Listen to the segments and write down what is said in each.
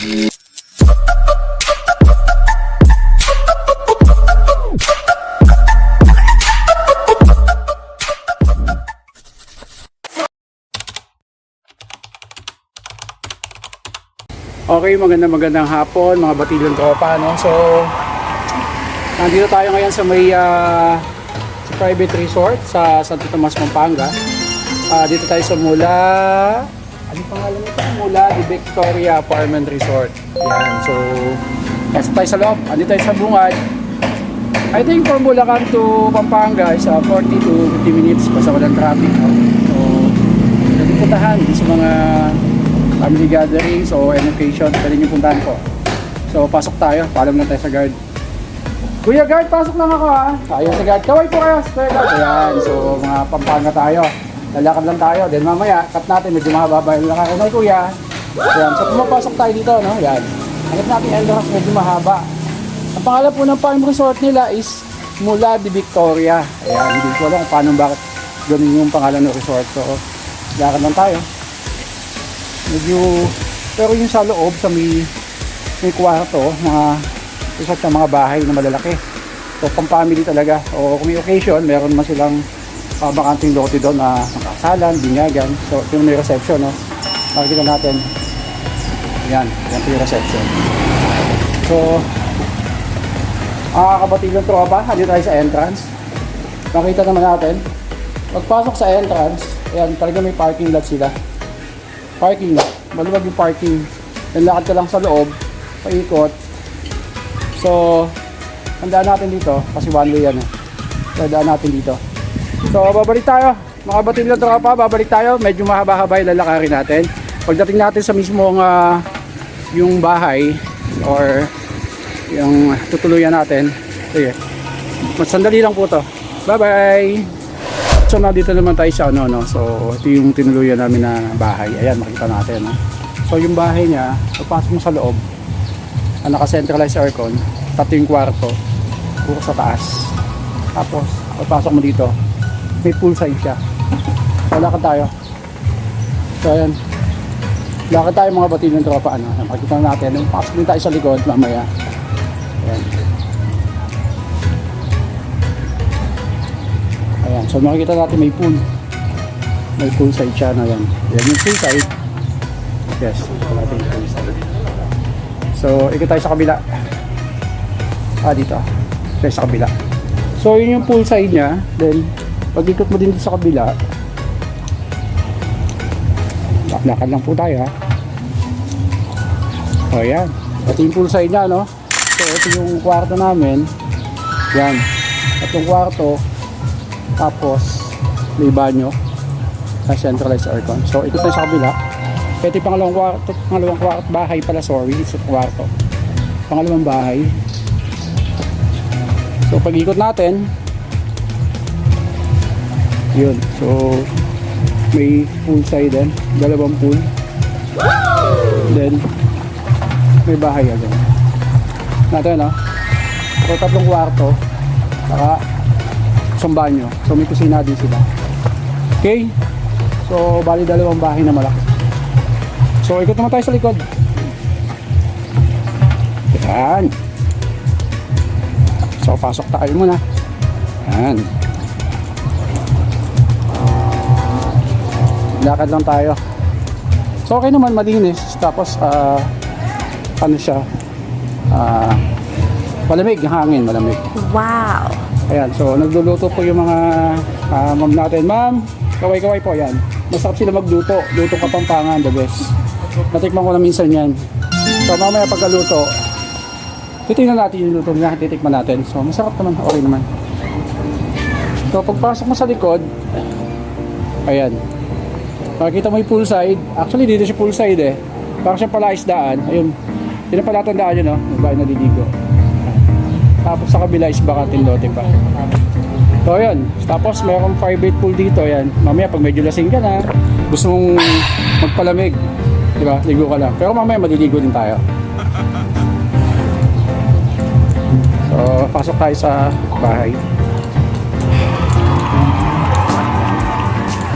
Okay, magandang hapon mga batilang tropa, no? So, nandito tayo ngayon sa may sa private resort sa Santo Tomas, Pampanga. Dito tayo sa ano pangalan nito? Mula di Victoria Apartment Resort. Yan, so, pasok tayo sa loob. Andito tayo sa bungad. I think from Bulacan to Pampanga is 40 to 50 minutes basta walang traffic, no? So, nagpuntahan sa mga family gatherings o any occasion, pwede nyo puntahan ko. So, pasok tayo. Paalam lang tayo sa guard. Kuya guard, pasok lang ako ha. Ayun sa guard. Kaway po kayo. Ayan. So, mga Pampanga tayo. Lalakad lang tayo. Then mamaya, cut natin. Medyo mahaba yung lakad. Okay, kuya. Ayan. So, pumapasok tayo dito, no? Ayan. Hanap natin yung entrance. Medyo mahaba. Ang pangalan po ng farm resort nila is Mula di Victoria. Ayan. Hindi ko alam kung paano bakit ganun yung pangalan ng resort. So, lakad lang tayo. Medyo, pero yung sa loob sa may kwarto, isa sa mga bahay na malalaki. So pang family talaga. O kung may occasion, meron man silang bakanting lote doon na kasalan, binyagan. So ito yung may reception, no? Makikita natin. Yan yung reception. So kabatilang tropa, dito tayo sa entrance. Makita naman natin. Pagpasok sa entrance, ayan, talaga may parking lot sila. Parking lot, maluwag yung parking. Lakad ka lang sa loob, paikot. So, handaan natin dito, kasi one way yan eh. So, handaan natin dito. So, babalik tayo. Mga batid lang tropa, babalik tayo. Medyo mahaba-haba yung lalakarin natin. Pagdating natin sa mismong yung bahay, or yung tutuluyan natin. Sige, mas sandali lang po to. Bye-bye! So nandito naman tayo sa so ito yung tinuluyan namin na bahay. Ayan, makita natin, no? So yung bahay niya, pagpasok mo sa loob, naka-centralized aircon, tato yung kwarto, puro sa taas. Tapos pagpasok mo dito, may poolside siya. So lakad tayo. So ayan, lakad tayo mga batid ng tropa, makikita natin. Nung pasok din tayo sa likod mamaya. Ayan. Ayan, so makikita natin may pool. May pool side siya na yan. Yan yung pool side. Yes, wala tayong pool side. So, ikot tayo sa kabila. Dito. Tayo sa kabila. So, yun yung pool side niya. Then, pag ikot mo din sa kabila, lakad lang po tayo, ha. O, yan. Ito yung pool side niya, no? So, ito yung kwarto namin. Yan. At yung kwarto, tapos may banyo na centralized aircon. So ito tayo sa kabila. Ito yung pangalawang kwarto, bahay pala, sorry, sa kwarto. Pangalawang bahay. So pag ikot natin, yun. So may pool side din, dalawang pool. Then may bahay agad. Natin, no? So tatlong kwarto, saka isang banyo. So may kusina din sila. Okay? So bali dalawang bahay na malaki. So ikot naman tayo sa likod. Yan. So pasok tayo muna. Yan. Lakad lang tayo. So okay naman, malinis. Tapos ano siya, malamig, hangin, malamig. Wow! Ayan, so nagluluto po yung mga ma'am natin. Ma'am, kaway-kaway po yan. Masarap sila magluto. Luto Kapampangan, the best. Natikman ko na minsan yan. So mamaya pagkaluto, titignan natin yung luto niya. Titikman natin. So masarap naman, okay naman. So pagpasok mo sa likod, ayan. Makikita mo yung poolside. Actually dito siya poolside eh. Parang siya pala isdaan. Ayun. Yun ang palatandaan yun, no? May bahay naliligo. Tapos sa kabila is bakanting lote pa. So yun. Tapos mayroong private pool dito. Yan. Mamaya pag medyo lasing ka na, gusto mong magpalamig, diba? Ligo ka lang. Pero mamaya maliligo din tayo. So pasok tayo sa bahay.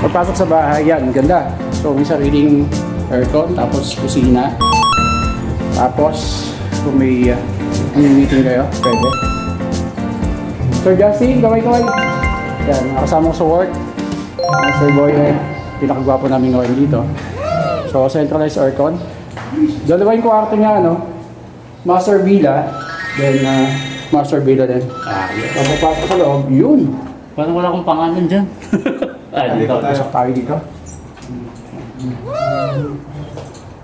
Pagpasok sa bahay, yan, ganda. So may sariling aircon, tapos kusina. Tapos, kung may meeting kayo, pwede. Sir Justin, kaway-kaway. Yan, nakasama ko sa work. Sir Boy, pinakagwapo namin ngayon dito. So, centralized aircon. Dalawa yung kwarto niya, ano? Master villa. Then, master villa din. Pagpapasok sa loob, yun. Parang wala akong pangalan dyan. Dito. Pasok tayo dito.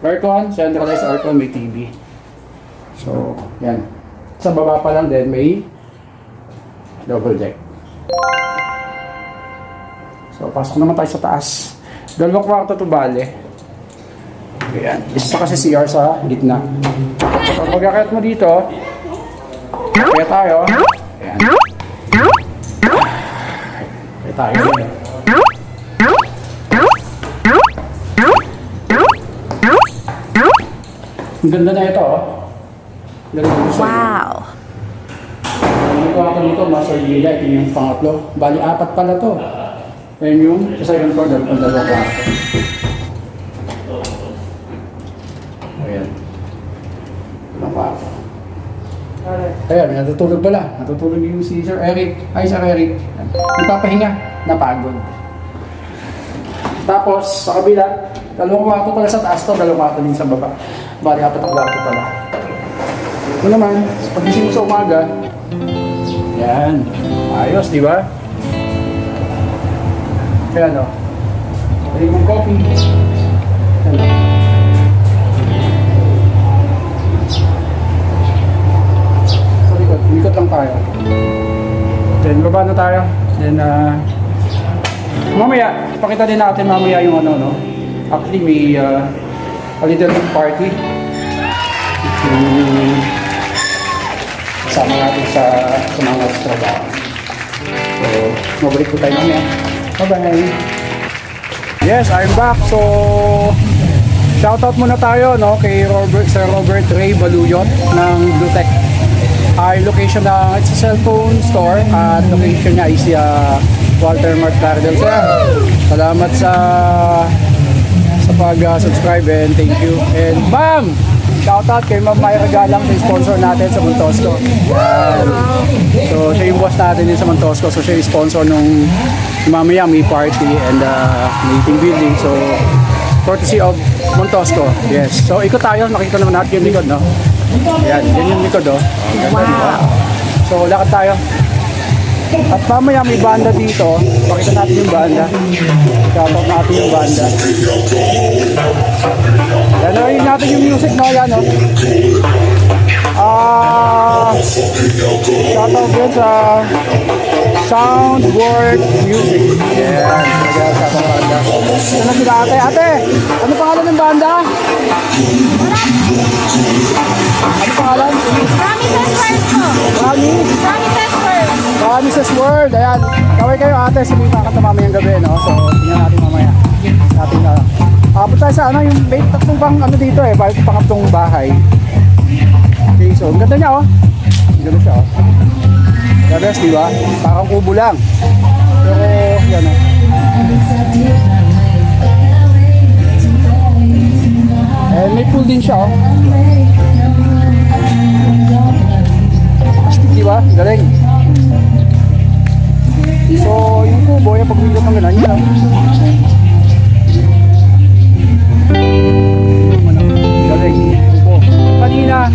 Aircon, centralized aircon, may TV. So, yan. Sa baba pa lang din, may double deck. So, pasok naman tayo sa taas. Dalawang kwarto to bale. Ayan. Isa kasi CR sa gitna. So, pag akit mo dito, kaya tayo. Ayan. Kaya tayo. Ang ganda na ito, oh. Wow! Yung kwarto dito, master villa. Ito yung pangatlo. Bali, 4 pala to. Ayan yung sa second floor, dalawang kwarto. Ayan. Dalawang kwarto. Ayan, natutulog pala. Natutulog yung si Sir Eric. Ay, Sir Eric. Nagpapahinga. Napagod. Tapos, sa kabila, dalawang kwarto pala sa taas to, dalawang kwarto din sa baba. Bali, 4 ang kwarto pala. Ito naman, pagising mo sa umaga, yan. Ayos, di ba? Kaya no, pwede mong coffee. Yan no. So, likot lang tayo. Then, baba na tayo. Then, mamaya, pakita din natin mamaya yung ano, no? Actually, may a little party. Kasama natin sa mga trabaho. So, mabalik po tayo mamaya. Bye-bye! Yes, I'm back. So, shoutout muna tayo no, kay Sir Robert Ray Baluyot ng Bluetech. Ay location na, it's a cellphone store at location niya is Walter Mart Cardel. Sir, salamat sa pag-subscribe and thank you. And ma'am, shoutout kay Ma'am Myra Galang, yung sponsor natin sa Montosco. Yan. So, siya yung boss natin din sa Montosco. So, siya yung sponsor nung mamaya may party and meeting building. So, courtesy of Montosco. Yes. So, ikot tayo. Nakita naman natin yung likod, no? Yan. Yan yung likod, oh. Ganda, diba? So, lakad tayo. At mamaya may banda dito. Pakita natin yung banda. Shoutout natin yung banda. Yan, narinig natin yung music, no? Yan, no? Shoutout din sa Soundwork Music. Yan. Shoutout banda. Ito na sila ate. Ate, ano pangalan ng banda? Ano pangalan? Promises World po! Promises World! Promises World. Ayan. Kaway kayo ate. Sige, kakanta mamayang gabi, no? So, tingnan natin mamaya. Natin na. Punta tayo sa ano, yung may tatlong bang ano dito eh. Bakit pangatlong bahay. Okay, so, ang ganda niya, oh. Ang ganda siya, oh. Gabes, di ba? Parang kubo lang. Pero, yan, oh. And may pool din siya, oh. Astig, di ba? Galing. So, yung kubo, yung pag-wilot ng ganan, yun, oh. Galing. Kubo. Kanina,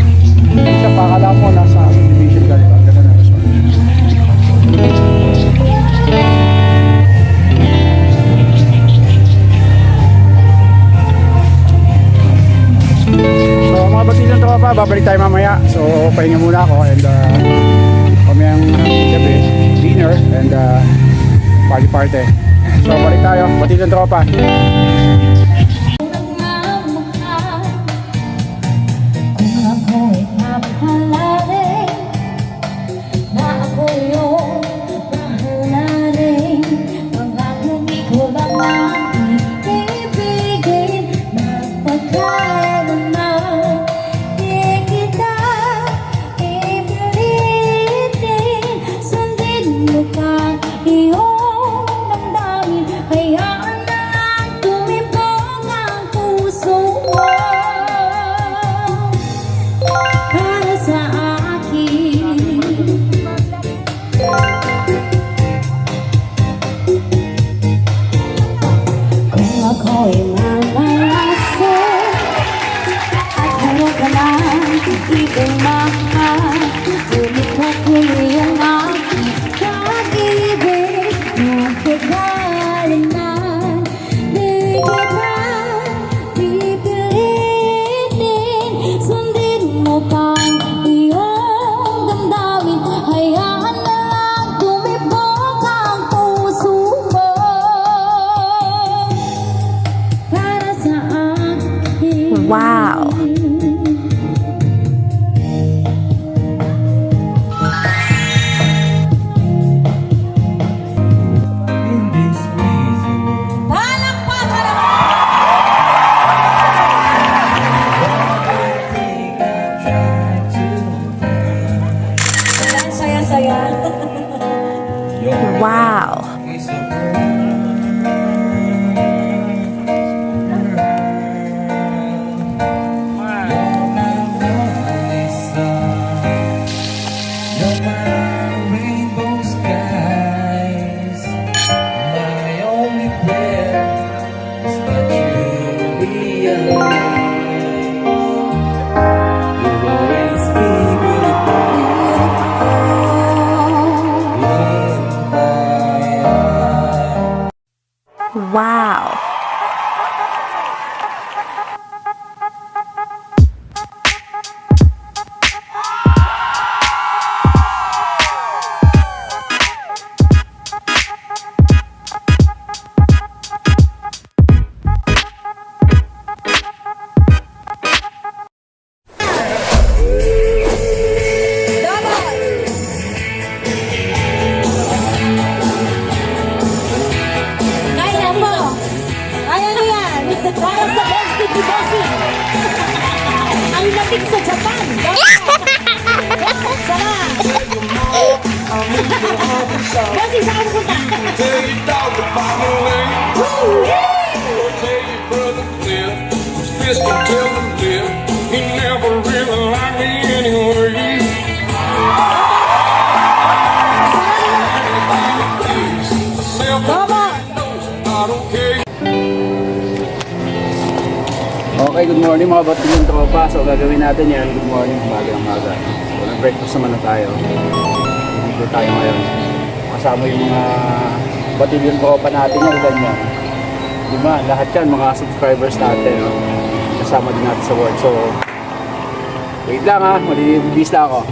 hindi siya pakala mo nasa subdivision ka, di ba? Ganda na resort. So, mga batilang tropa, babalik tayo mamaya. So, pahinga muna ako and pamayang gabi, dinner and party. So, balik tayo, batilang tropa. Iyong damdamin, hayaan na lang tumibok. Palakpakan naman! Ang saya-saya. Wow! Wow! Kaya mo! Kaya na yan! Para sa Boss Tiki Bossing! Ang latik sa Japan! Sama! Bossing, saan ka punta? Tell your dog to follow me. Tell your brother Cliff. Fist and tell him live. He never really liked me anyway. Bobo! Not okay. Okay, good morning mga batilyon tropa. So gagawin natin yan. Good morning, umaga ng umaga. So nag-breakfast naman na tayo. Dito tayo ngayon. Kasama yung mga batilyon tropa natin yan, ganyan. Diba? Lahat yan, mga subscribers natin. No? Kasama din natin sa work. So, wait lang ha. Malilibis lang ako.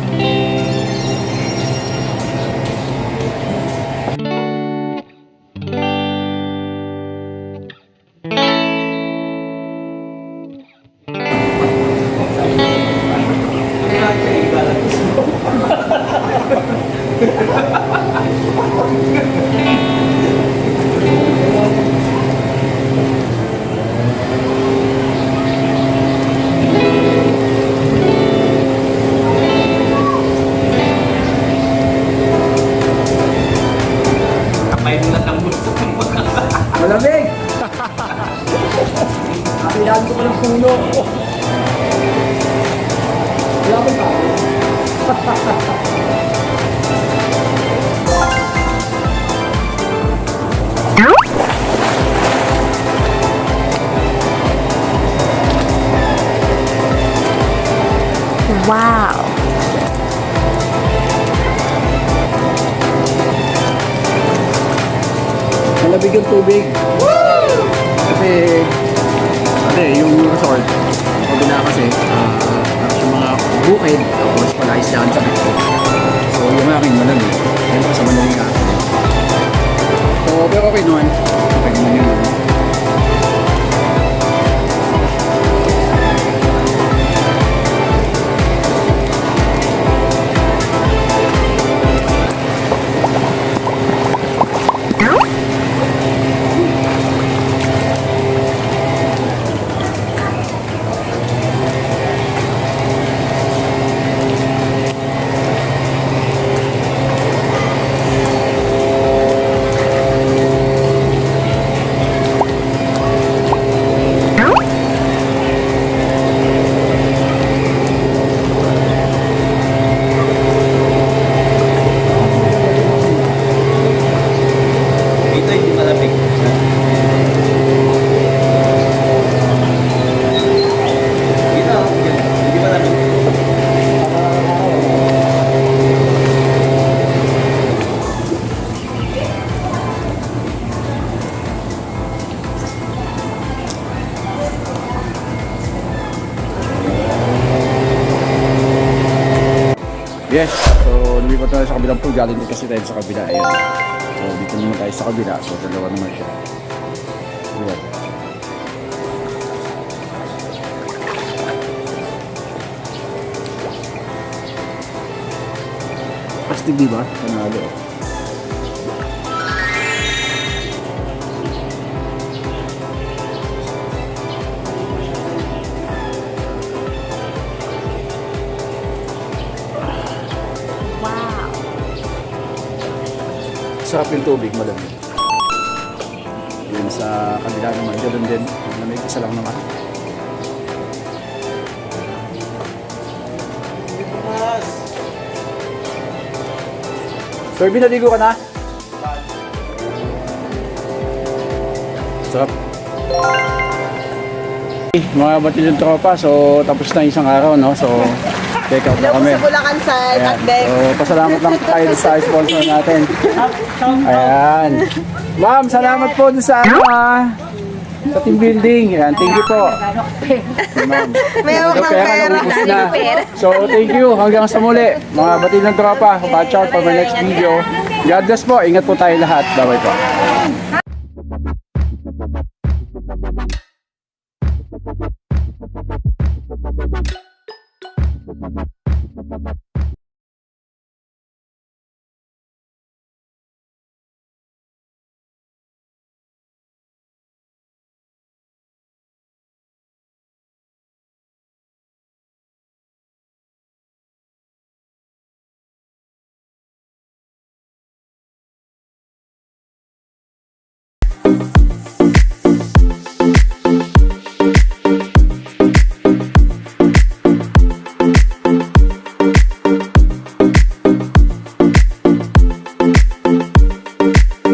Malamig! Kailangan ko pa ng puno. Wala ko pa. Wow! Malamig yung tubig. Kasi yung resort, kabila kasi, tapos yung mga bukid, tapos pala islaan sa bito. So yung aking malamig, ayun pa sa malamig ako. So pero okay naman. Okay naman yun. Yes, so lumipat tayo sa kabilang pool. Galing din kasi tayo sa kabila. Ayan. So dito naman tayo sa kabila. So dalawa naman siya. Ayan. Plastic di ba? Panalo. Wow. Sarap yung tubig, malamig. Yun sa kanila naman, ganoon din. Malamig, isa lang naman. Sir, binaligo ka na? Sarap. Mga batilyong tropa, so tapos na isang araw, no? So, take out na kami. Sa Bulacan side, Ayan. Akdek. So, pasalamat lang tayo sa sponsor natin. Ayan. Ma'am, salamat po dun sa sa team building. Ayan, thank you po. Ma'am. May hawak ng pera. Naubos na. So, thank you. Hanggang sa muli. Mga batilyong tropa, watch out for my next video. God bless po. Ingat po tayo lahat. Bye-bye po.